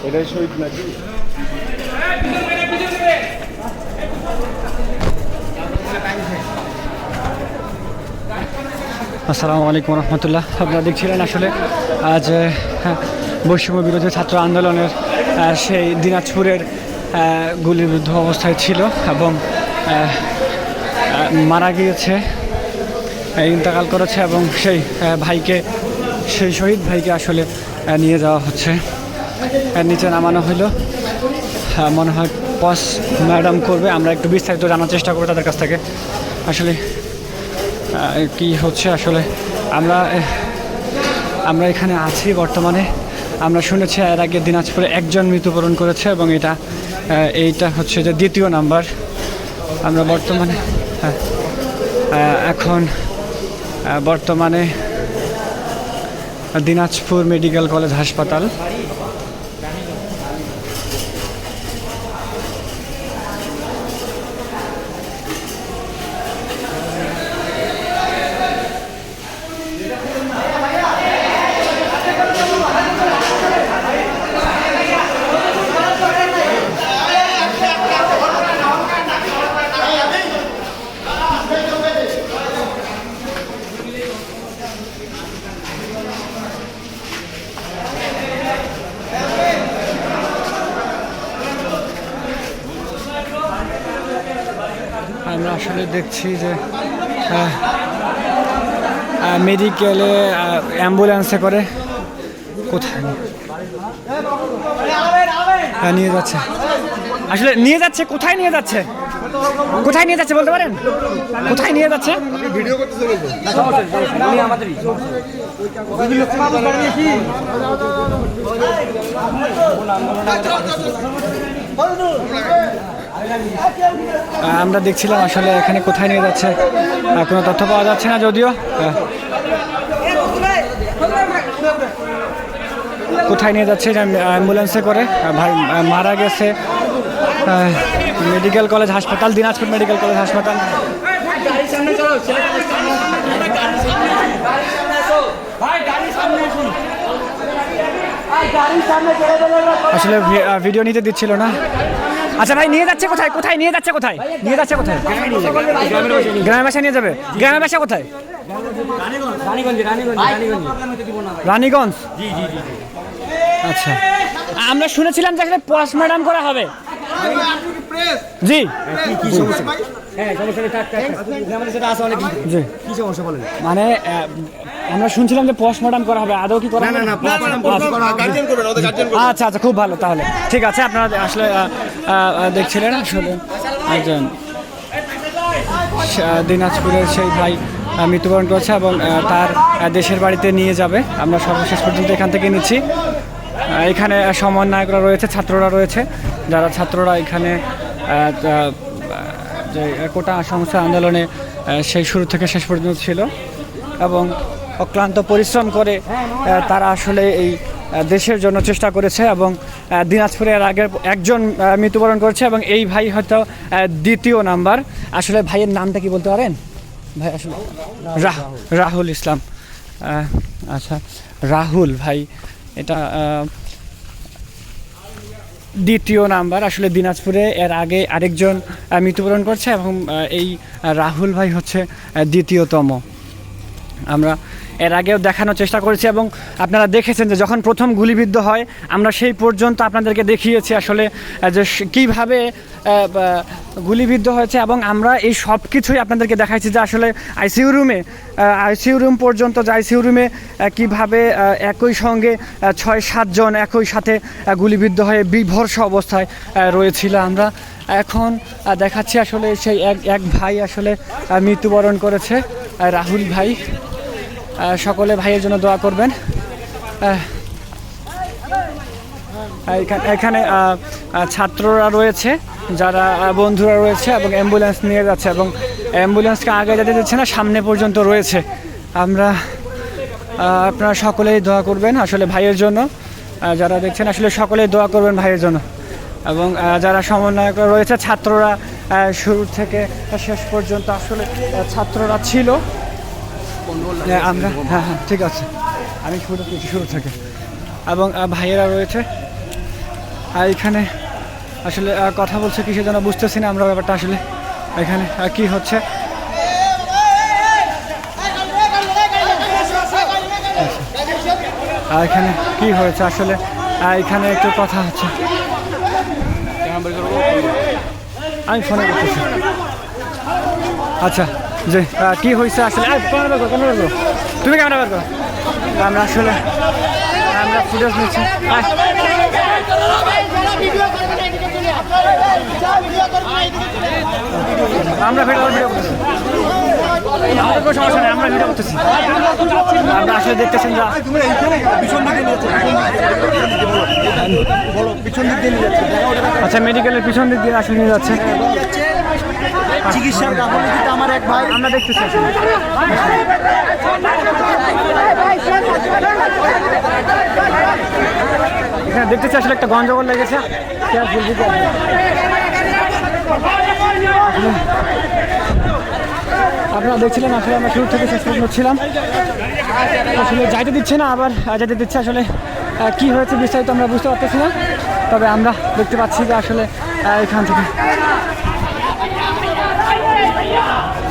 এটাই শহীদ নাকি? আসসালামু আলাইকুম রহমতুল্লাহ। আপনারা দেখছিলেন আসলে আজ বৈষম্য বিরোধী ছাত্র আন্দোলনের সেই দিনাজপুরের গুলিবিদ্ধ অবস্থায় ছিল এবং মারা গিয়েছে, ইন্তেকাল করেছে এবং সেই ভাইকে, সেই শহীদ ভাইকে আসলে নিয়ে যাওয়া হচ্ছে, নিচে নামানো হইল। মনে হয় পস ম্যাডাম করবে, আমরা একটু বিস্তারিত জানার চেষ্টা করবো তাদের কাছ থেকে আসলে কি হচ্ছে। আসলে আমরা এখানে আছি বর্তমানে। আমরা শুনেছি এর আগে দিনাজপুরে একজন মৃত্যুবরণ করেছে এবং এইটা হচ্ছে যে দ্বিতীয় নাম্বার। আমরা বর্তমানে দিনাজপুর মেডিকেল কলেজ হাসপাতাল। আমরা আসলে দেখছি যে মেডিকেলে অ্যাম্বুলেন্সে করে কোথায় নিয়ে যাচ্ছে, আসলে নিয়ে যাচ্ছে, কোথায় নিয়ে যাচ্ছে, কোথায় নিয়ে যাচ্ছে বলতে পারেন? কোথায় নিয়ে যাচ্ছে? আমরা দেখছিলাম আসলে এখানে কোথায় নিয়ে যাচ্ছে কোনো তথ্য পাওয়া যাচ্ছে না, যদিও কোথায় নিয়ে যাচ্ছে অ্যাম্বুলেন্সে করে। ভাই মারা গেছে মেডিকেল কলেজ হাসপাতাল, দিনাজপুর মেডিকেল কলেজ হাসপাতাল। আসলে ভিডিও নিতে দিচ্ছিল না। আচ্ছা ভাই, নিয়ে যাচ্ছে কোথায়? কোথায় নিয়ে যাচ্ছে? কোথায় নিয়ে যাচ্ছে? কোথায়? গ্রামের বাসায় নিয়ে যাবে? গ্রামের বাসা কোথায়? রানীগঞ্জ। আচ্ছা, আমরা শুনেছিলাম যে পোস্ট ম্যাডাম করা হবে। জি, মানে আমরা শুনছিলাম যে পোস্টমর্টম করা হবে, আদৌ কি করা হবে? আচ্ছা আচ্ছা, খুব ভালো, তাহলে ঠিক আছে। আপনারা আসলে দেখছিলেন আসলে একজন দিনাজপুরের সেই ভাই মৃত্যুবরণ করেছে এবং তার দেশের বাড়িতে নিয়ে যাবে। আমরা সর্বশেষ পর্যন্ত এখান থেকে নিচ্ছি। এখানে সমন্বয়করা রয়েছে, ছাত্ররা রয়েছে, যারা ছাত্ররা এখানে যে কোটা সংস্থা আন্দোলনে সেই শুরু থেকে শেষ পর্যন্ত ছিল এবং অক্লান্ত পরিশ্রম করে তারা আসলে এই দেশের জন্য চেষ্টা করেছে এবং দিনাজপুরের আগের একজন মৃত্যুবরণ করেছে এবং এই ভাই হয়তো দ্বিতীয় নাম্বার। আসলে ভাইয়ের নামটা কি বলতে পারেন ভাই? আসলে রাহুল ইসলাম। আচ্ছা, রাহুল ভাই, এটা দ্বিতীয় নাম্বার। আসলে দিনাজপুরে এর আগে আরেকজন মৃত্যুবরণ করছে এবং এই রাহুল ভাই হচ্ছে দ্বিতীয়তম। আমরা এর আগেও দেখানোর চেষ্টা করেছি এবং আপনারা দেখেছেন যে যখন প্রথম গুলিবিদ্ধ হয় আমরা সেই পর্যন্ত আপনাদেরকে দেখিয়েছি আসলে যে কীভাবে গুলিবিদ্ধ হয়েছে এবং আমরা এই সব কিছুই আপনাদেরকে দেখাইছি যে আসলে আইসিইউ রুম পর্যন্ত, যে আইসিইউ রুমে কীভাবে একই সঙ্গে 6-7 জন একই সাথে গুলিবিদ্ধ হয়ে বিভৎস অবস্থায় রয়েছিল। আমরা এখন দেখাচ্ছি আসলে সেই এক ভাই আসলে মৃত্যুবরণ করেছে, রাহুল ভাই। সকলে ভাইয়ের জন্য দোয়া করবেন। এখানে ছাত্ররা রয়েছে, যারা বন্ধুরা রয়েছে এবং অ্যাম্বুলেন্স নিয়ে যাচ্ছে এবং অ্যাম্বুলেন্সকে আগে যেতে দিচ্ছে না, সামনে পর্যন্ত রয়েছে। আপনারা সকলেই দোয়া করবেন আসলে ভাইয়ের জন্য, যারা দেখছেন আসলে সকলেই দোয়া করবেন ভাইয়ের জন্য এবং যারা সমন্বয়ক রয়েছে, ছাত্ররা শুরু থেকে শেষ পর্যন্ত আসলে ছাত্ররা ছিল। আমরা ঠিক আছে, আমি শুরু থেকে এবং ভাইয়েরা রয়েছে, এখানে আসলে কথা বলছে কিসের জন্য বুঝতেছি না আমরা ব্যাপারটা আসলে এখানে কি হচ্ছে। এখানে কি হয়েছে আসলে এখানে একটু কথা হচ্ছে, আমি ফোনে করতেছি। আচ্ছা যে কি হয়েছে আসলে ক্যামেরা করো, তুমি ক্যামেরা বের করো। আমরা আসলে আমরা ফুটেজ নিচ্ছি। আমরা ভিডিও করতেছি, আমাদের কোনো সমস্যা নেই, আমরা ভিডিও করতেছি। আমরা আসলে দেখতেছেন যা আচ্ছা মেডিকেলের পিছন দিক দিয়ে আসলে নিয়ে যাচ্ছে চিকিৎসার গাফিলতিতে আমার এক ভাই, আমরা দেখতেছি আসলে। এখানে দেখতেছি আসলে একটা গন্ডগোল লেগেছে। আপনারা দেখছিলেন আসলে আমরা শুরু থেকে শেষ পর্যন্ত ছিলাম, আসলে যাইতে দিচ্ছে না, আবার যেতে দিচ্ছে। আসলে কি হয়েছে বিস্তারিত আমরা বুঝতে পারতেছি না, তবে আমরা দেখতে পাচ্ছি যে আসলে এখান থেকে